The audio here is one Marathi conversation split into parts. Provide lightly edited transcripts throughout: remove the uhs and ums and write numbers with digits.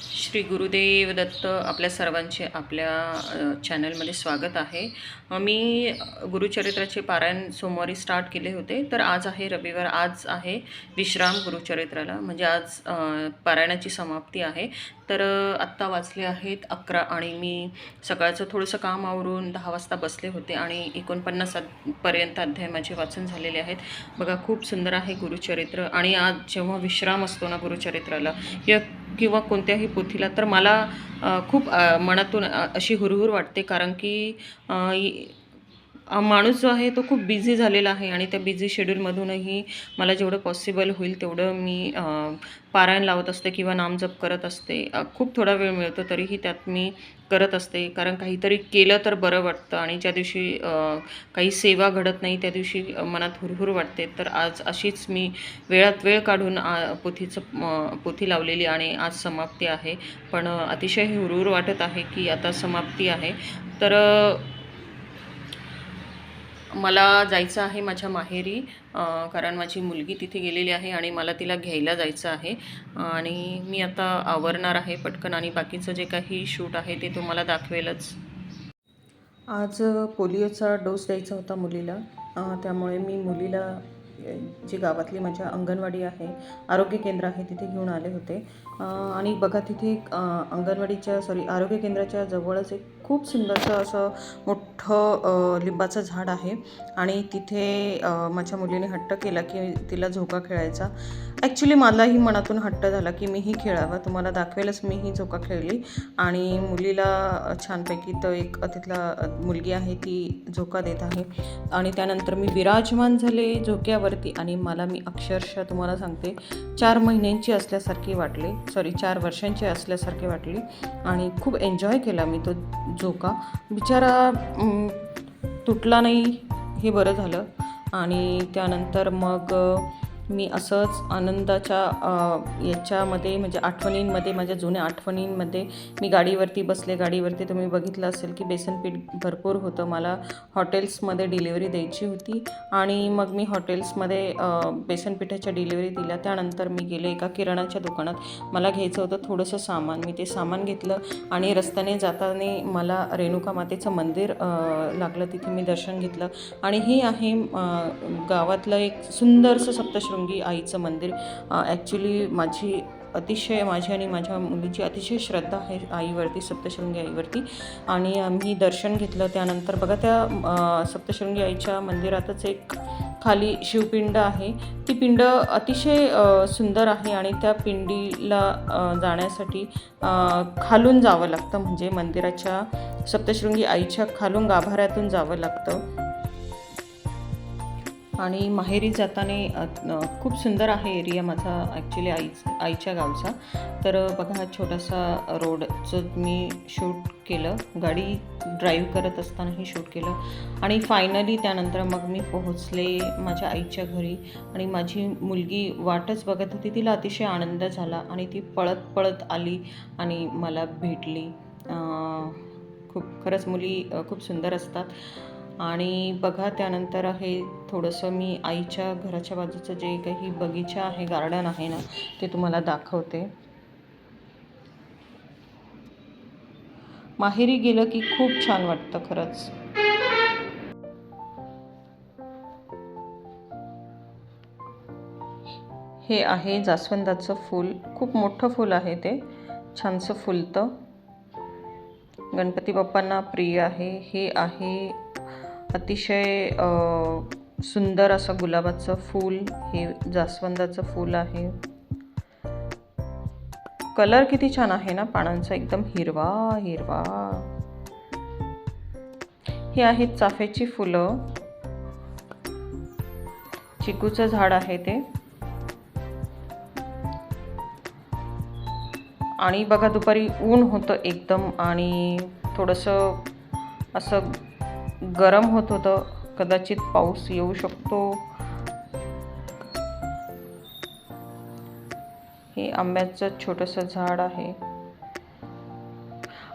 श्री गुरुदेव दत्त. आपल्या सर्वांचे आपल्या चॅनलमध्ये स्वागत आहे. मी गुरुचरित्राचे पारायण सोमवारी स्टार्ट केले होते, तर आज आहे रविवार. आज आहे विश्राम गुरुचरित्राला, म्हणजे आज पारायणाची समाप्ती आहे. तर आत्ता वाजले आहेत 11 आणि मी सकाळचं थोडंसं काम आवरून 10 वाजता बसले होते आणि 49 पर्यंत अध्याय माझे वाचन झालेले आहेत. बघा, खूप सुंदर आहे गुरुचरित्र. आणि आज जेव्हा विश्राम असतो ना गुरुचरित्राला किंवा कोणत्याही पोथीला, तर मला खूप मनातून अशी हुरहुर वाटते, कारण की माणूस जो आहे तो खूप बिझी झालेला आहे आणि त्या बिझी शेड्यूलमधूनही मला जेवढं पॉसिबल होईल तेवढं मी पारायण लावत असते किंवा नामजप करत असते. खूप थोडा वेळ मिळतो तरीही त्यात मी करत असते, कारण काहीतरी केलं तर बरं वाटतं. आणि ज्या दिवशी काही सेवा घडत नाही त्या दिवशी मनात हुरहुर वाटते. तर आज अशीच मी वेळात वेळ काढून पोथी लावलेली आणि आज समाप्ती आहे. पण अतिशय हुरहुर वाटत आहे की आता समाप्ती आहे. तर मला जायचं आहे माझ्या माहेरी, कारण माझी मुलगी तिथे गेलेली आहे आणि मला तिला घ्यायला जायचं आहे. आणि मी आता आवरणार आहे पटकन आणि बाकीचं जे काही शूट आहे ते तुम्हाला दाखवेलच. आज पोलिओचा डोस द्यायचा होता मुलीला, त्यामुळे मी मुलीला जी गावातली माझ्या अंगणवाडी आहे, आरोग्य केंद्र आहे, तिथे घेऊन आले होते. आणि बघा, तिथे आरोग्य केंद्राच्या जवळच एक खूप सुंदरसं असं मोठं लिंबाचं झाड आहे. आणि तिथे माझ्या मुलीने हट्ट केला की तिला झोका खेळायचा. ॲक्च्युली मलाही मनातून हट्ट झाला की मीही खेळावं. तुम्हाला दाखवेलच, मीही झोका खेळली आणि मुलीला छानपैकी तिथला मुलगी आहे ती झोका देत आहे. आणि त्यानंतर मी विराजमान झाले झोक्यावरती आणि मी अक्षरशः तुम्हाला सांगते 4 महिन्यांची असल्यासारखी वाटले, 4 वर्षांची असल्यासारखी वाटली. आणि खूप एन्जॉय केला मी तो झोका. बिचारा तुटला नाही, हे बरं झालं. आणि त्यानंतर मग मी असंच आनंदाच्या याच्यामध्ये, म्हणजे आठवणींमध्ये, माझ्या जुन्या आठवणींमध्ये मी गाडीवरती बसले. गाडीवरती तुम्ही बघितलं असेल की बेसनपीठ भरपूर होतं. मला हॉटेल्समध्ये डिलिव्हरी द्यायची होती आणि मग मी हॉटेल्समध्ये बेसनपिठाच्या डिलिव्हरी दिल्या. त्यानंतर मी गेले एका किराणाच्या दुकानात. मला घ्यायचं होतं थोडंसं सामान. मी ते सामान घेतलं आणि रस्त्याने जाताना मला रेणुका मातेचं मंदिर लागलं. तिथे मी दर्शन घेतलं. आणि हे आहे गावातलं एक सुंदरसं सप्तशृंगी आईचं मंदिर. ॲक्च्युली माझी आणि माझ्या मुलीची अतिशय श्रद्धा आहे आईवरती, सप्तशृंगी आईवरती. आणि आम्ही दर्शन घेतलं. त्यानंतर बघा, त्या सप्तशृंगी आईच्या मंदिरातच एक खाली शिवपिंड आहे. ती पिंड अतिशय सुंदर आहे आणि त्या पिंडीला जाण्यासाठी खालून जावं लागतं, म्हणजे मंदिराच्या सप्तशृंगी आईच्या खालून गाभाऱ्यातून जावं लागतं. आणि माहेरी जाताना खूप सुंदर आहे एरिया माझा ॲक्च्युली आईच्या गावचा. तर बघा, छोटासा रोडचं मी शूट केलं, गाडी ड्राईव्ह करत असतानाही शूट केलं. आणि फायनली त्यानंतर मग मी पोहोचले माझ्या आईच्या घरी. आणि माझी मुलगी वाटच बघत होती. तिला अतिशय आनंद झाला आणि ती पळत पळत आली आणि मला भेटली. खरंच मुली खूप सुंदर असतात. आणि बघा, त्यानंतर आहे थोडंसं मी आईच्या घराच्या बाजूचं जे काही बगीचा आहे, गार्डन आहे ना, ते तुम्हाला दाखवते. माहेरी गेलं की खूप छान वाटतं खरंच. हे आहे जास्वंदाचं फूल. खूप मोठं फूल आहे ते, छानसं फुलतं. गणपती बाप्पांना प्रिय आहे. हे आहे अतिशय सुंदर असं गुलाबाचं फूल. हे जास्वंदाचं फूल आहे. कलर किती छान आहे ना पानांचा, एकदम हिरवा हिरवा. हे आहेत चाफ्याची फुलं. चिकूचं झाड आहे ते. आणि बघा, दुपारी ऊन होतं एकदम आणि थोडंसं असं गरम होत होतं. कदाचित पाऊस येऊ शकतो. हे आंब्याचं छोटंसं झाड आहे.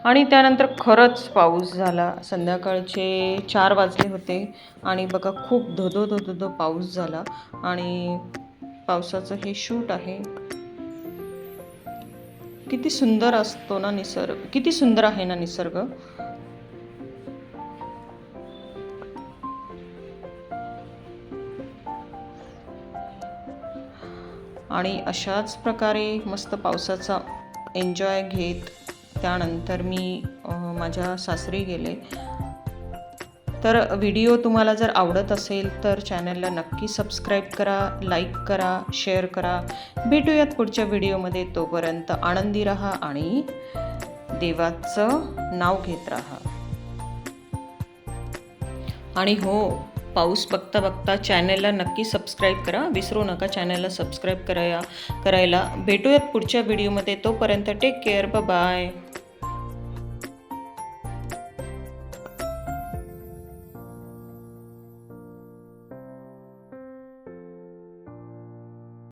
आणि त्यानंतर खरंच पाऊस झाला. संध्याकाळचे 4 वाजले होते आणि बघा, खूप धो पाऊस झाला. आणि पावसाचं हे शूट आहे. किती सुंदर असतो ना निसर्ग, किती सुंदर आहे ना निसर्ग. आणि अशाच प्रकारे मस्त पावसाचा एन्जॉय घेत त्यानंतर मी माझ्या सासरी गेले. तर व्हिडिओ तुम्हाला जर आवडत असेल तर चॅनलला नक्की सबस्क्राईब करा, लाईक करा, शेअर करा. भेटूयात पुढच्या व्हिडिओमध्ये. तोपर्यंत आनंदी राहा आणि देवाचं नाव घेत राहा. आणि हो, पाऊस बघता बघता चॅनलला नक्की सबस्क्राईब करा, विसरू नका चॅनलला सबस्क्राईब करायला. भेटूयात पुढच्या व्हिडिओमध्ये. तोपर्यंत टेक केअर, बाय.